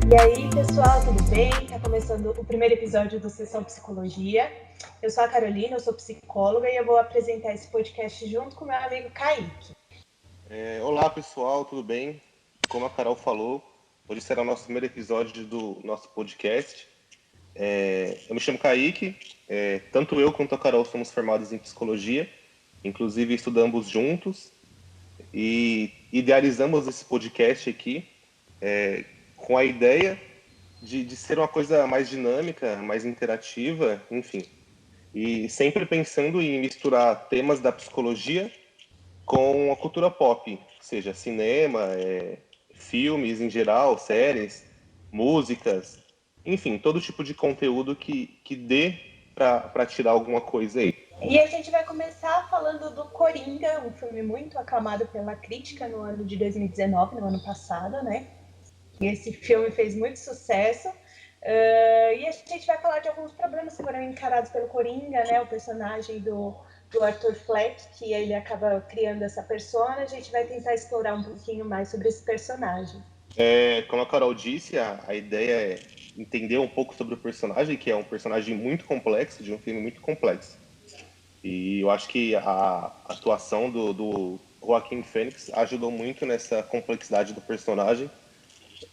E aí, pessoal, tudo bem? Está começando o primeiro episódio do Sessão Psicologia. Eu sou a Carolina, eu sou psicóloga e eu vou apresentar esse podcast junto com meu amigo Kaique. Olá, pessoal, tudo bem? Como a Carol falou, hoje será o nosso primeiro episódio do nosso podcast. Eu me chamo Kaique, tanto eu quanto a Carol somos formados em psicologia, inclusive estudamos juntos e idealizamos esse podcast aqui com a ideia de ser uma coisa mais dinâmica, mais interativa, enfim. E sempre pensando em misturar temas da psicologia com a cultura pop, seja cinema, filmes em geral, séries, músicas, enfim, todo tipo de conteúdo que dê para tirar alguma coisa aí. E a gente vai começar falando do Coringa, um filme muito aclamado pela crítica no ano de 2019, no ano passado, né? E esse filme fez muito sucesso. E a gente vai falar de alguns problemas que foram encarados pelo Coringa, né? O personagem do Arthur Fleck, que ele acaba criando essa persona. A gente vai tentar explorar um pouquinho mais sobre esse personagem. Como a Carol disse, a ideia é entender um pouco sobre o personagem, que é um personagem muito complexo, de um filme muito complexo. E eu acho que a atuação do Joaquin Phoenix ajudou muito nessa complexidade do personagem,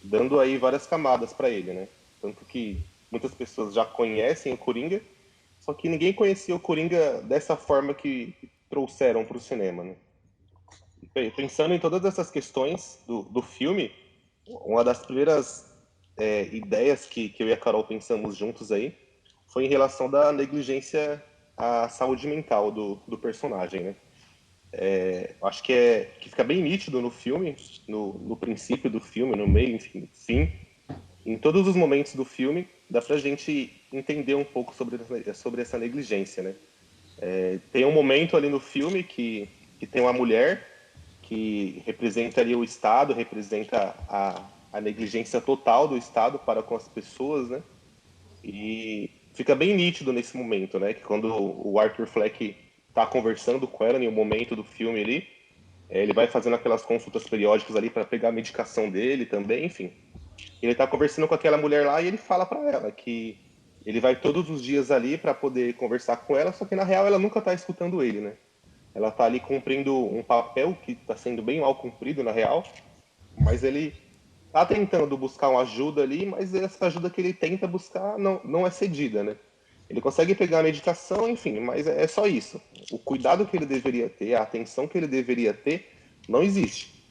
dando aí várias camadas para ele, né? Tanto que muitas pessoas já conhecem o Coringa, só que ninguém conhecia o Coringa dessa forma que trouxeram para o cinema, né? Pensando em todas essas questões do filme, uma das primeiras ideias que eu e a Carol pensamos juntos aí foi em relação da negligência à saúde mental do personagem, né? Acho que fica bem nítido no filme, no princípio do filme, no meio, enfim, no fim. Em todos os momentos do filme, dá pra gente entender um pouco sobre essa negligência, né? Tem um momento ali no filme que tem uma mulher que representa ali o Estado, representa a negligência total do Estado para com as pessoas, né? E fica bem nítido nesse momento, né? Que quando o Arthur Fleck está conversando com ela em um momento do filme ali, ele vai fazendo aquelas consultas periódicas ali para pegar a medicação dele também, enfim. Ele está conversando com aquela mulher lá e ele fala para ela que ele vai todos os dias ali para poder conversar com ela, só que na real ela nunca está escutando ele, né? Ela está ali cumprindo um papel que está sendo bem mal cumprido na real, mas ele tá tentando buscar uma ajuda ali, mas essa ajuda que ele tenta buscar não é cedida, né? Ele consegue pegar a medicação, enfim, mas é só isso. O cuidado que ele deveria ter, a atenção que ele deveria ter, não existe.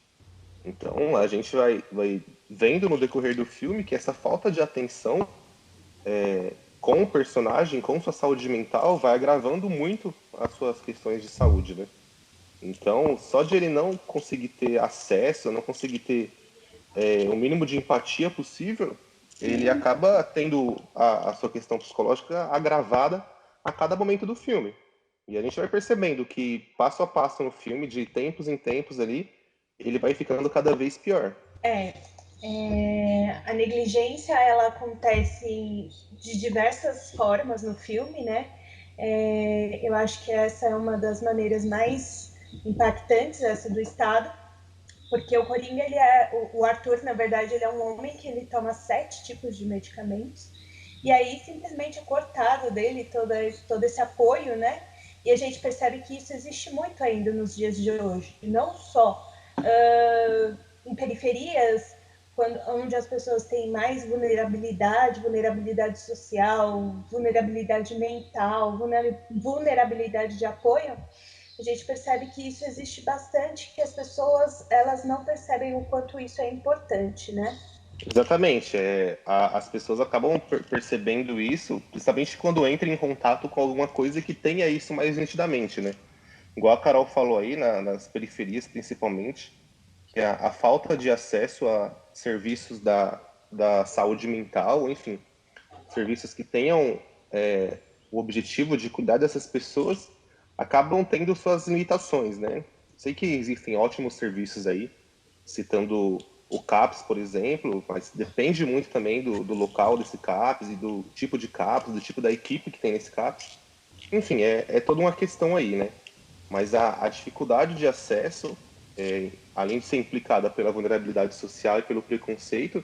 Então, a gente vai vendo no decorrer do filme que essa falta de atenção com o personagem, com sua saúde mental, vai agravando muito as suas questões de saúde, né? Então, só de ele não conseguir ter acesso, não conseguir ter o mínimo de empatia possível, ele acaba tendo a sua questão psicológica agravada a cada momento do filme. E a gente vai percebendo que, passo a passo no filme, de tempos em tempos ali, ele vai ficando cada vez pior. A negligência, ela acontece de diversas formas no filme, né? Eu acho que essa é uma das maneiras mais impactantes, essa do Estado, porque o Coringa, o Arthur, na verdade, ele é um homem que ele toma 7 tipos de medicamentos, e aí simplesmente é cortado dele todo esse apoio, né? E a gente percebe que isso existe muito ainda nos dias de hoje, não só em periferias, onde as pessoas têm mais vulnerabilidade social, vulnerabilidade mental, vulnerabilidade de apoio, a gente percebe que isso existe bastante, que as pessoas elas não percebem o quanto isso é importante, né? Exatamente. As pessoas acabam percebendo isso, principalmente quando entram em contato com alguma coisa que tenha isso mais nitidamente, né? Igual a Carol falou aí, nas periferias principalmente, que a falta de acesso a serviços da saúde mental, enfim, serviços que tenham o objetivo de cuidar dessas pessoas, acabam tendo suas limitações, né? Sei que existem ótimos serviços aí, citando o CAPS, por exemplo, mas depende muito também do local desse CAPS e do tipo de CAPS, do tipo da equipe que tem nesse CAPS. Enfim, é toda uma questão aí, né? Mas a dificuldade de acesso, além de ser implicada pela vulnerabilidade social e pelo preconceito,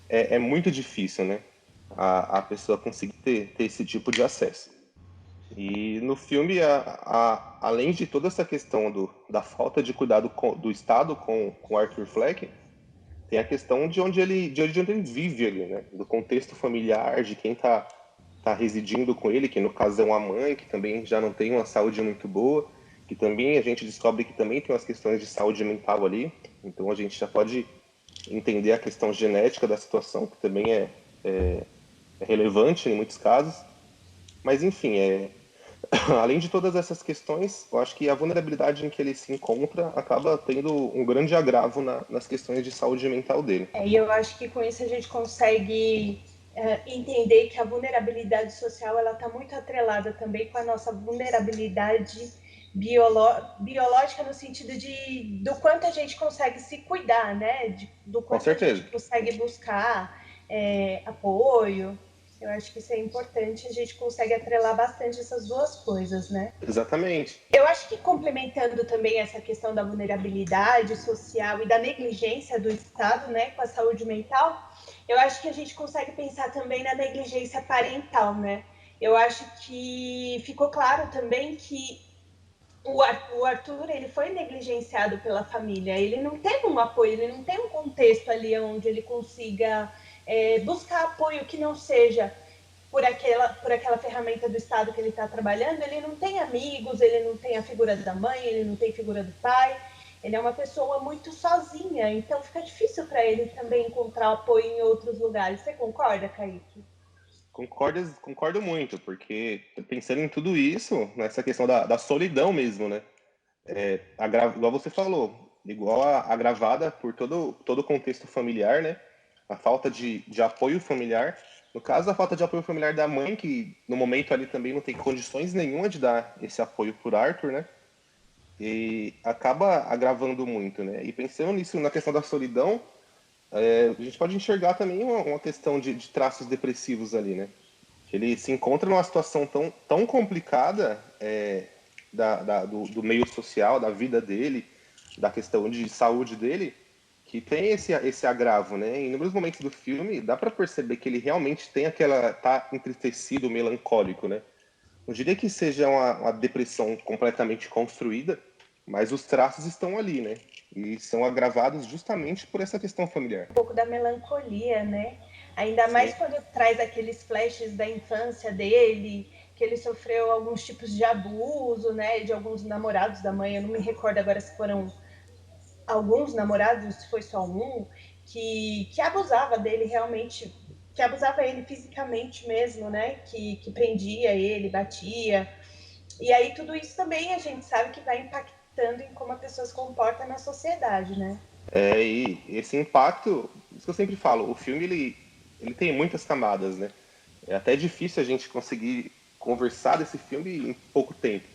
é muito difícil, né? A pessoa conseguir ter esse tipo de acesso. E no filme, além de toda essa questão da falta de cuidado do Estado com Arthur Fleck, tem a questão de onde ele vive ali, né? Do contexto familiar, de quem tá residindo com ele, que no caso é uma mãe, que também já não tem uma saúde muito boa, que também a gente descobre que também tem umas questões de saúde mental ali. Então a gente já pode entender a questão genética da situação, que também é relevante em muitos casos. Mas enfim, além de todas essas questões, eu acho que a vulnerabilidade em que ele se encontra acaba tendo um grande agravo nas questões de saúde mental dele. E eu acho que com isso a gente consegue entender que a vulnerabilidade social ela está muito atrelada também com a nossa vulnerabilidade biológica no sentido do quanto a gente consegue se cuidar, né? Do Com quanto a gente certeza. consegue buscar apoio. Eu acho que isso é importante, a gente consegue atrelar bastante essas duas coisas, né? Exatamente. Eu acho que complementando também essa questão da vulnerabilidade social e da negligência do Estado, né, com a saúde mental, eu acho que a gente consegue pensar também na negligência parental, né? Eu acho que ficou claro também que o Arthur ele foi negligenciado pela família, ele não teve um apoio, ele não tem um contexto ali onde ele consiga buscar apoio que não seja por aquela ferramenta do Estado que ele está trabalhando. Ele não tem amigos, ele não tem a figura da mãe, ele não tem a figura do pai, ele é uma pessoa muito sozinha, então fica difícil para ele também encontrar apoio em outros lugares. Você concorda, Kaique? Concordo muito, porque pensando em tudo isso, nessa questão da solidão mesmo, né? Igual você falou, igual agravada por todo o contexto familiar, né? A falta de apoio familiar. No caso, a falta de apoio familiar da mãe, que no momento ali também não tem condições nenhuma de dar esse apoio por Arthur, né? E acaba agravando muito, né? E pensando nisso, na questão da solidão, a gente pode enxergar também uma questão de traços depressivos ali, né? Que ele se encontra numa situação tão complicada do meio social, da vida dele, da questão de saúde dele, que tem esse agravo, né? Em inúmeros momentos do filme, dá para perceber que ele realmente tá entristecido, melancólico, né? Não diria que seja uma depressão completamente construída, mas os traços estão ali, né? E são agravados justamente por essa questão familiar. Um pouco da melancolia, né? Ainda mais Sim, quando traz aqueles flashes da infância dele, que ele sofreu alguns tipos de abuso, né? De alguns namorados da mãe. Eu não me recordo agora se foram alguns namorados, se foi só um, que abusava dele realmente, que abusava ele fisicamente mesmo, né? Que prendia ele, batia. E aí tudo isso também a gente sabe que vai impactando em como a pessoa se comporta na sociedade, né? e esse impacto, isso que eu sempre falo, o filme ele tem muitas camadas, né? É até difícil a gente conseguir conversar desse filme em pouco tempo,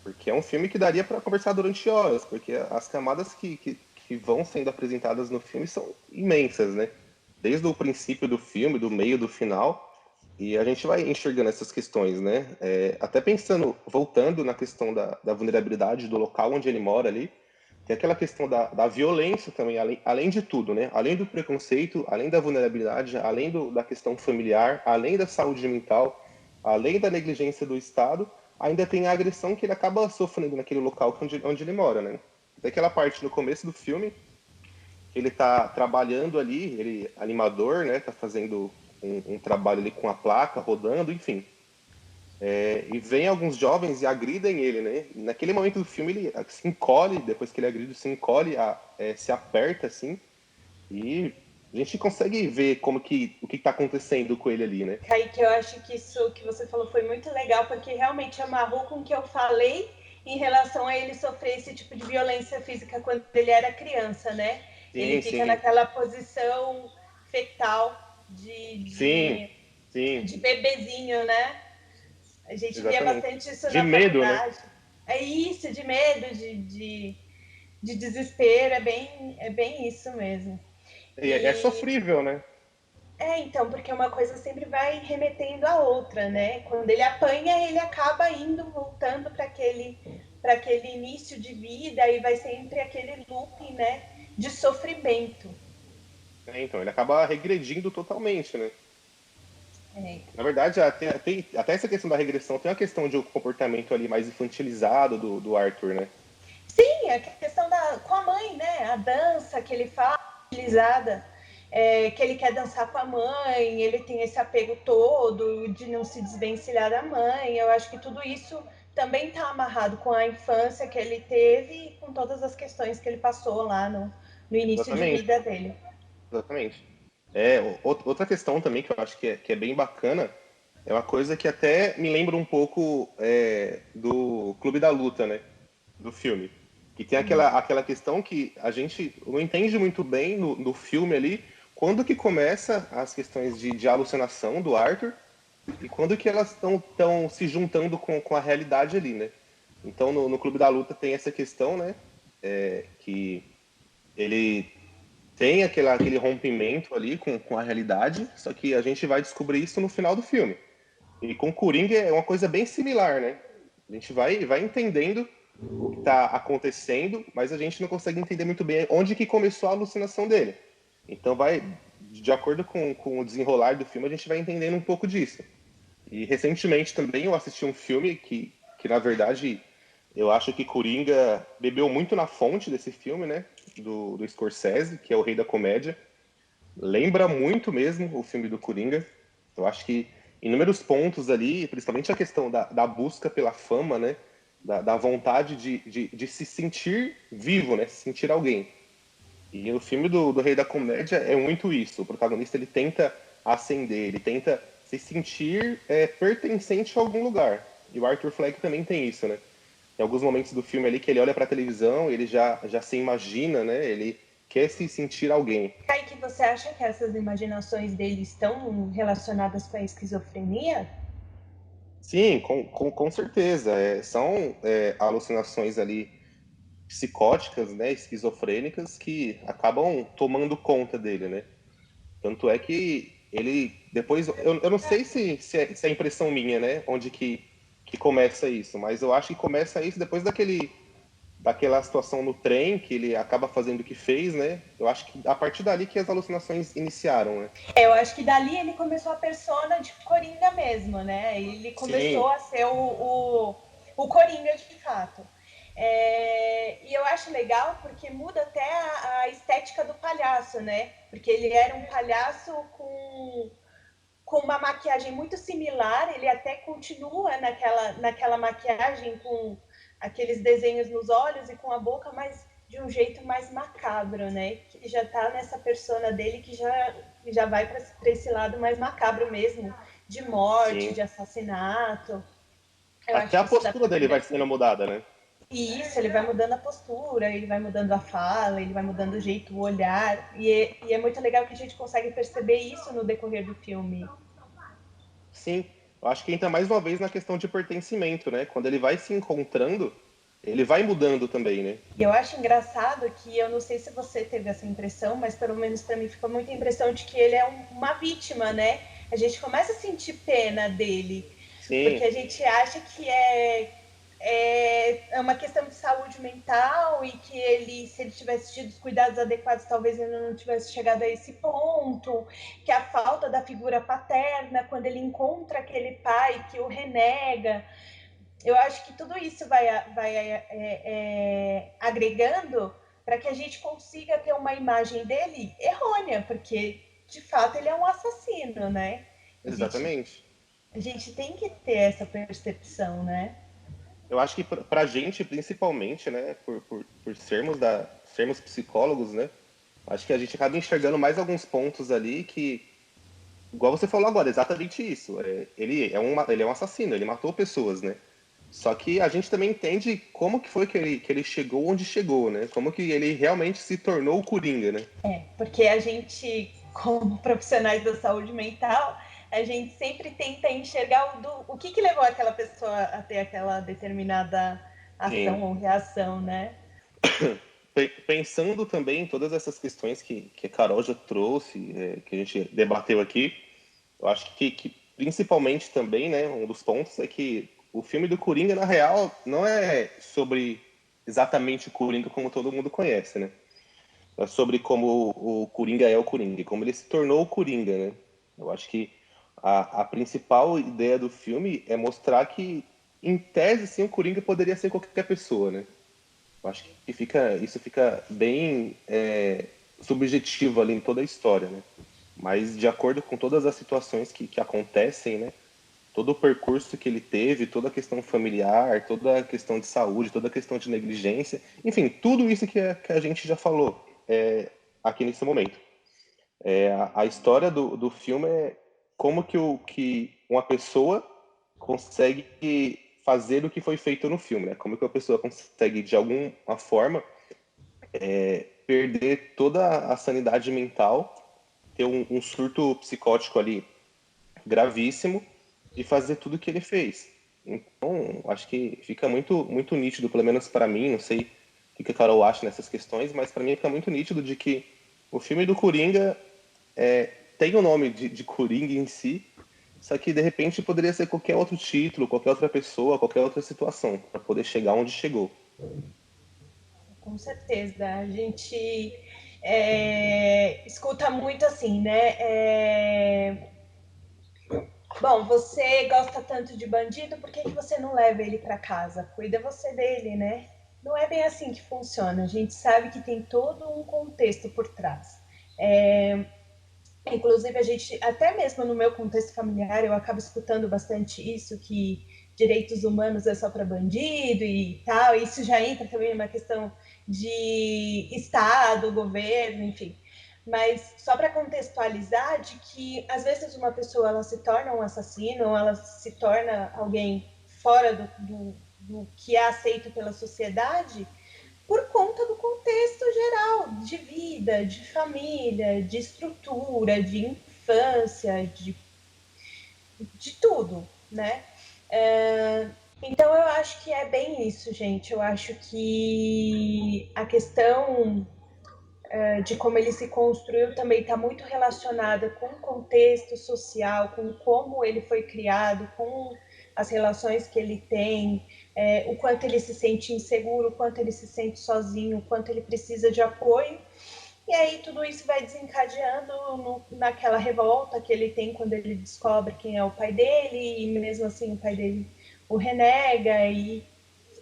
porque é um filme que daria para conversar durante horas, porque as camadas que vão sendo apresentadas no filme são imensas, né? Desde o princípio do filme, do meio, do final, e a gente vai enxergando essas questões, né? Até pensando, voltando na questão da vulnerabilidade do local onde ele mora ali, tem aquela questão da violência também, além de tudo, né? Além do preconceito, além da vulnerabilidade, além da questão familiar, além da saúde mental, além da negligência do Estado, ainda tem a agressão que ele acaba sofrendo naquele local onde ele mora, né? Tem aquela parte no começo do filme, que ele tá trabalhando ali, ele animador, né? Tá fazendo um trabalho ali com a placa, rodando, enfim. E vem alguns jovens e agridem ele, né? E naquele momento do filme ele se encolhe, depois que ele agride, se encolhe, se aperta assim, e a gente consegue ver o que está acontecendo com ele ali, né? Kaique, eu acho que isso que você falou foi muito legal, porque realmente amarrou com o que eu falei em relação a ele sofrer esse tipo de violência física quando ele era criança, né? Ele Sim, fica sim, naquela posição fetal sim, sim, de bebezinho, né? A gente via exatamente. bastante isso De na medo, né? faculdade. É isso, de medo, de desespero, é bem isso mesmo. É E sofrível, né? então, porque uma coisa sempre vai remetendo à outra, né? Quando ele apanha, ele acaba indo, voltando para aquele início de vida e vai sempre aquele looping, né, de sofrimento. Então, ele acaba regredindo totalmente, né? É. Na verdade, até essa questão da regressão tem uma questão de um comportamento ali mais infantilizado do Arthur, né? Sim, a questão com a mãe, né? A dança que ele faz, utilizada, que ele quer dançar com a mãe, ele tem esse apego todo de não se desvencilhar da mãe. Eu acho que tudo isso também está amarrado com a infância que ele teve e com todas as questões que ele passou lá no início de Exatamente, vida dele. exatamente. Outra questão também que eu acho que é bem bacana é uma coisa que até me lembra um pouco do Clube da Luta, né? Do filme. Que tem aquela questão que a gente não entende muito bem no filme ali, quando que começa as questões de alucinação do Arthur e quando que elas estão se juntando com a realidade ali, né? Então, no Clube da Luta tem essa questão, né? Que ele tem aquele rompimento ali com a realidade, só que a gente vai descobrir isso no final do filme. E com Coringa é uma coisa bem similar, né? A gente vai entendendo o que está acontecendo, mas a gente não consegue entender muito bem onde que começou a alucinação dele. Então de acordo com o desenrolar do filme, a gente vai entendendo um pouco disso. E recentemente também eu assisti um filme que na verdade, eu acho que Coringa bebeu muito na fonte desse filme, né? Do Scorsese, que é o Rei da Comédia. Lembra muito mesmo o filme do Coringa. Eu acho que inúmeros pontos ali, principalmente a questão da busca pela fama, né? Da vontade de se sentir vivo, né? Se sentir alguém. E o filme do Rei da Comédia é muito isso. O protagonista ele tenta ascender, ele tenta se sentir pertencente a algum lugar. E o Arthur Fleck também tem isso, né? Em alguns momentos do filme ali que ele olha para a televisão, ele já se imagina, né? Ele quer se sentir alguém. Kaique, você acha que essas imaginações dele estão relacionadas com a esquizofrenia? Sim, com certeza. São alucinações ali psicóticas, né, esquizofrênicas, que acabam tomando conta dele, né? Tanto é que ele depois, eu não sei se é impressão minha, né, onde que começa isso, mas eu acho que começa isso depois daquela situação no trem, que ele acaba fazendo o que fez, né? Eu acho que a partir dali que as alucinações iniciaram, né? Eu acho que dali ele começou a persona de Coringa mesmo, né? Ele Sim, começou a ser o Coringa de fato. E eu acho legal porque muda até a estética do palhaço, né? Porque ele era um palhaço com uma maquiagem muito similar, ele até continua naquela maquiagem com aqueles desenhos nos olhos e com a boca, mas de um jeito mais macabro, né? Que já tá nessa persona dele que já vai para esse lado mais macabro mesmo, de morte, sim. de assassinato. Eu Até acho a que isso dá postura para ver dele vai bastante. sendo mudada, né? E isso, ele vai mudando a postura, ele vai mudando a fala, ele vai mudando o jeito, o olhar. E é muito legal que a gente consegue perceber isso no decorrer do filme. Sim. Eu acho que entra mais uma vez na questão de pertencimento, né? Quando ele vai se encontrando, ele vai mudando também, né? E eu acho engraçado que eu não sei se você teve essa impressão, mas pelo menos para mim ficou muita impressão de que ele é uma vítima, né? A gente começa a sentir pena dele, Sim, porque a gente acha que é uma questão de saúde mental e que ele, se ele tivesse tido os cuidados adequados, talvez ele não tivesse chegado a esse ponto, que a falta da figura paterna, quando ele encontra aquele pai que o renega, eu acho que tudo isso vai agregando para que a gente consiga ter uma imagem dele errônea, porque de fato ele é um assassino, né? A gente, exatamente. a gente tem que ter essa percepção, né? Eu acho que pra gente, principalmente, né, por sermos psicólogos, né, acho que a gente acaba enxergando mais alguns pontos ali que, igual você falou agora, exatamente isso. Ele é um assassino, ele matou pessoas, né? Só que a gente também entende como que foi que ele chegou onde chegou, né? Como que ele realmente se tornou o Coringa, né? Porque a gente, como profissionais da saúde mental, a gente sempre tenta enxergar o que levou aquela pessoa a ter aquela determinada Sim. ação ou reação, né? Pensando também em todas essas questões que a Carol já trouxe, que a gente debateu aqui, eu acho que principalmente também, né, um dos pontos é que o filme do Coringa, na real, não é sobre exatamente o Coringa como todo mundo conhece, né? sobre como o Coringa é o Coringa, como ele se tornou o Coringa, né? Eu acho que a principal ideia do filme é mostrar que, em tese, sim, o Coringa poderia ser qualquer pessoa, né? Eu acho que isso fica bem subjetivo ali em toda a história, né? Mas de acordo com todas as situações que acontecem, né? Todo o percurso que ele teve, toda a questão familiar, toda a questão de saúde, toda a questão de negligência, enfim, tudo isso que a gente já falou aqui nesse momento. A história do filme é como que uma pessoa consegue fazer o que foi feito no filme, né? Como que a pessoa consegue, de alguma forma, perder toda a sanidade mental, ter um surto psicótico ali gravíssimo e fazer tudo o que ele fez. Então, acho que fica muito nítido, pelo menos para mim, não sei o que a Carol acha nessas questões, mas para mim fica muito nítido de que o filme do Coringa tem o nome de Coringa em si, só que de repente poderia ser qualquer outro título, qualquer outra pessoa, qualquer outra situação, para poder chegar onde chegou. Com certeza. A gente escuta muito assim, né? Bom, você gosta tanto de bandido, por que você não leva ele para casa? Cuida você dele, né? Não é bem assim que funciona. A gente sabe que tem todo um contexto por trás. Inclusive, a gente, até mesmo no meu contexto familiar, eu acabo escutando bastante isso, que direitos humanos é só para bandido e tal. Isso já entra também numa questão de Estado, governo, enfim. Mas só para contextualizar de que às vezes uma pessoa ela se torna um assassino, ou ela se torna alguém fora do que é aceito pela sociedade, por conta do contexto geral de vida, de família, de estrutura, de infância, de tudo, né? Então eu acho que é bem isso, gente. Eu acho que a questão de como ele se construiu também está muito relacionada com o contexto social, com como ele foi criado, com as relações que ele tem, o quanto ele se sente inseguro, o quanto ele se sente sozinho, o quanto ele precisa de apoio. E aí tudo isso vai desencadeando naquela revolta que ele tem quando ele descobre quem é o pai dele, e mesmo assim o pai dele o renega, e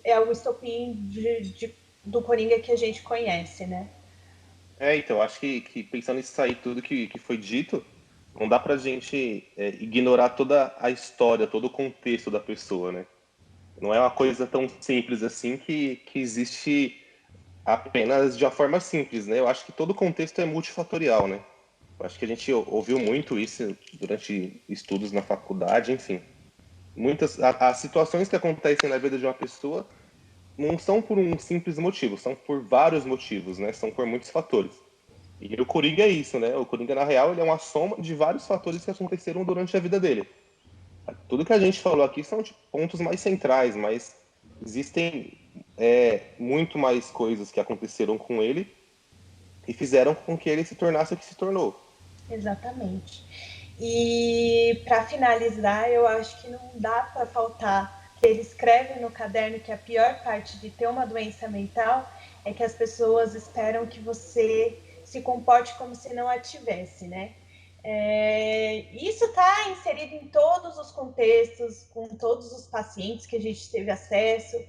é o estopim do Coringa que a gente conhece, né? Então, acho que pensando nisso aí, tudo que foi dito, não dá pra gente ignorar toda a história, todo o contexto da pessoa, né? Não é uma coisa tão simples assim que existe apenas de uma forma simples, né? Eu acho que todo o contexto é multifatorial, né? Eu acho que a gente ouviu muito isso durante estudos na faculdade, enfim. As situações que acontecem na vida de uma pessoa não são por um simples motivo, são por vários motivos, né? São por muitos fatores. E o Coringa é isso, né? O Coringa, na real, ele é uma soma de vários fatores que aconteceram durante a vida dele. Tudo que a gente falou aqui são tipo, pontos mais centrais, mas existem muito mais coisas que aconteceram com ele e fizeram com que ele se tornasse o que se tornou. Exatamente. E para finalizar, eu acho que não dá para faltar que ele escreve no caderno que a pior parte de ter uma doença mental é que as pessoas esperam que você se comporte como se não a tivesse, né? Isso está inserido em todos os contextos, com todos os pacientes que a gente teve acesso.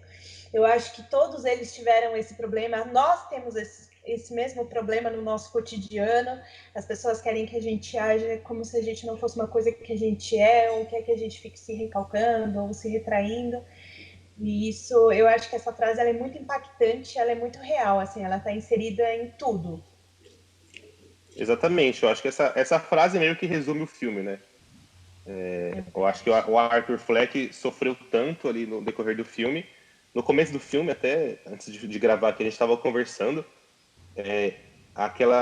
Eu acho que todos eles tiveram esse problema. Nós temos esse mesmo problema no nosso cotidiano. As pessoas querem que a gente haja como se a gente não fosse uma coisa que a gente é, ou quer que a gente fique se recalcando ou se retraindo. E isso, eu acho que essa frase ela é muito impactante, ela é muito real, assim, ela está inserida em tudo. Exatamente, eu acho que essa frase meio que resume o filme, né? Eu acho que o Arthur Fleck sofreu tanto ali no decorrer do filme. No começo do filme, até antes de gravar aqui, a gente estava conversando.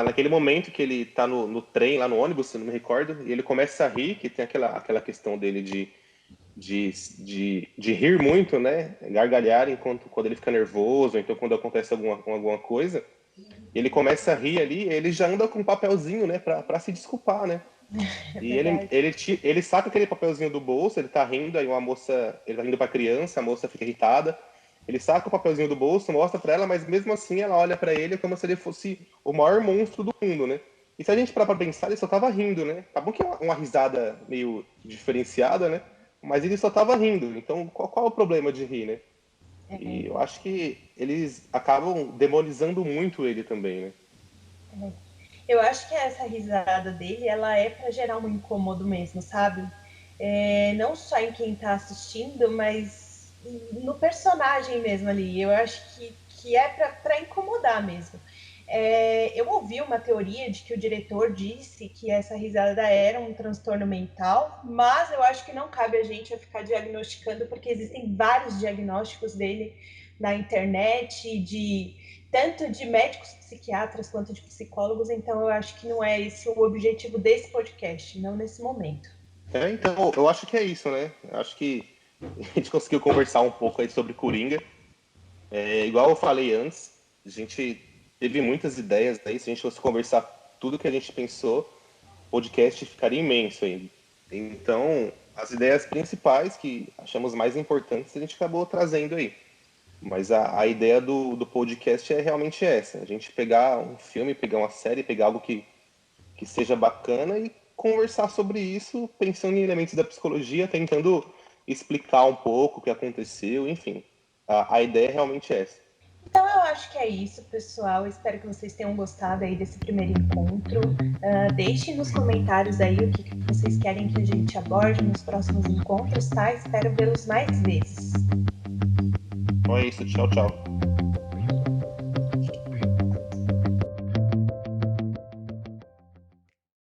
Naquele momento que ele tá no trem, lá no ônibus, se não me recordo, e ele começa a rir, que tem aquela questão dele de rir muito, né? Gargalhar quando ele fica nervoso, então quando acontece alguma coisa. Ele começa a rir ali, ele já anda com um papelzinho, né, pra se desculpar, né? É E verdade. ele saca aquele papelzinho do bolso, ele tá rindo, aí uma moça, ele tá rindo pra criança, a moça fica irritada, Ele saca o papelzinho do bolso, mostra pra ela, mas mesmo assim ela olha pra ele como se ele fosse o maior monstro do mundo, né? E se a gente parar pra pensar, ele só tava rindo, né? Tá bom que é uma risada meio diferenciada, né? Mas ele só tava rindo. Então, qual é o problema de rir, né? E eu acho que eles acabam demonizando muito ele também, né? Eu acho que essa risada dele, ela é para gerar um incômodo mesmo, sabe? Não só em quem tá assistindo, mas no personagem mesmo ali. Eu acho que é para incomodar mesmo. Eu ouvi uma teoria de que o diretor disse que essa risada era um transtorno mental, mas eu acho que não cabe a gente a ficar diagnosticando, porque existem vários diagnósticos dele na internet, tanto de médicos psiquiatras quanto de psicólogos, então eu acho que não é esse o objetivo desse podcast, não nesse momento. Então, eu acho que é isso, né? Eu acho que a gente conseguiu conversar um pouco aí sobre Coringa. Igual eu falei antes, a gente teve muitas ideias aí. Se a gente fosse conversar tudo que a gente pensou, o podcast ficaria imenso ainda. Então, as ideias principais que achamos mais importantes, a gente acabou trazendo aí. Mas a ideia do podcast é realmente essa: a gente pegar um filme, pegar uma série, pegar algo que seja bacana e conversar sobre isso, pensando em elementos da psicologia, tentando explicar um pouco o que aconteceu, enfim. A ideia é realmente essa. Então eu acho que é isso, pessoal. Espero que vocês tenham gostado aí desse primeiro encontro. Deixem nos comentários aí o que vocês querem que a gente aborde nos próximos encontros, tá? Espero vê-los mais vezes. Então é isso, tchau, tchau.